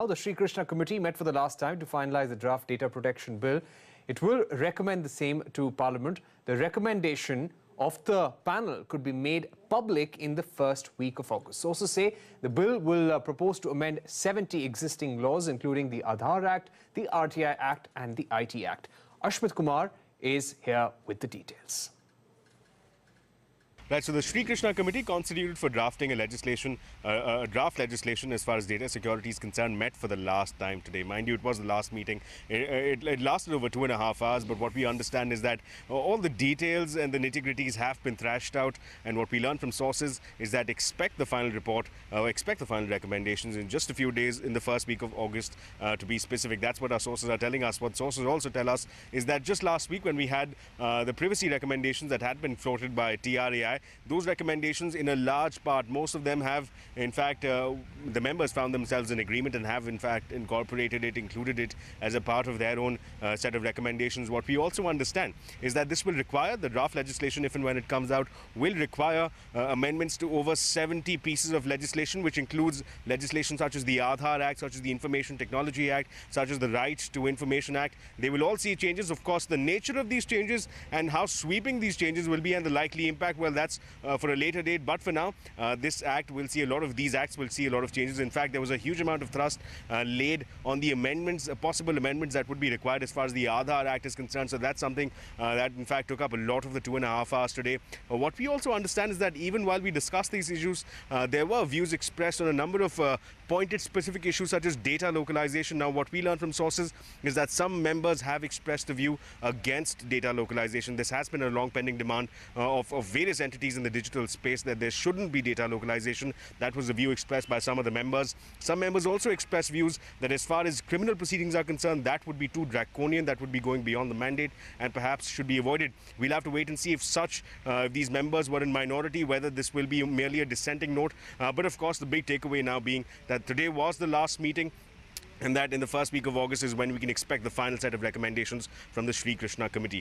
The Sri Krishna committee met for the last time to finalise the draft data protection bill. It will recommend the same to Parliament. The recommendation of the panel could be made public in the first week of August. Sources say the bill will propose to amend 70 existing laws, including the Aadhaar Act, the RTI Act and the IT Act. Ashmit Kumar is here with the details. Right, so the Sri Krishna committee constituted for drafting a draft legislation as far as data security is concerned met for the last time today. Mind you, it was the last meeting. It lasted over 2.5 hours, but what we understand is that all the details and the nitty-gritties have been thrashed out, and what we learned from sources is that expect the final report, expect the final recommendations in just a few days in the first week of August, to be specific. That's what our sources are telling us. What sources also tell us is that just last week when we had the privacy recommendations that had been floated by TRAI, those recommendations in a large part, most of them have, in fact, the members found themselves in agreement and have, in fact, incorporated it, included it as a part of their own set of recommendations. What we also understand is that this will require, the draft legislation, if and when it comes out, will require amendments to over 70 pieces of legislation, which includes legislation such as the Aadhaar Act, such as the Information Technology Act, such as the Right to Information Act. They will all see changes. Of course, the nature of these changes and how sweeping these changes will be and the likely impact, well, that's for a later date. But for now, this act will see a lot of these acts will see a lot of changes. In fact, there was a huge amount of thrust laid on the amendments, possible amendments that would be required as far as the Aadhaar Act is concerned. So that's something that in fact took up a lot of the 2.5 hours today. What we also understand is that even while we discuss these issues, there were views expressed on a number of pointed specific issues such as data localization. Now, what we learned from sources is that some members have expressed a view against data localization. This has been a long pending demand of various entities in the digital space, that there shouldn't be data localization. That was the view expressed by some of the members. Some members also expressed views that as far as criminal proceedings are concerned, that would be too draconian, that would be going beyond the mandate and perhaps should be avoided. We'll have to wait and see if these members were in minority, whether this will be merely a dissenting note. But of course, the big takeaway now being that today was the last meeting, and that in the first week of August is when we can expect the final set of recommendations from the Sri Krishna committee.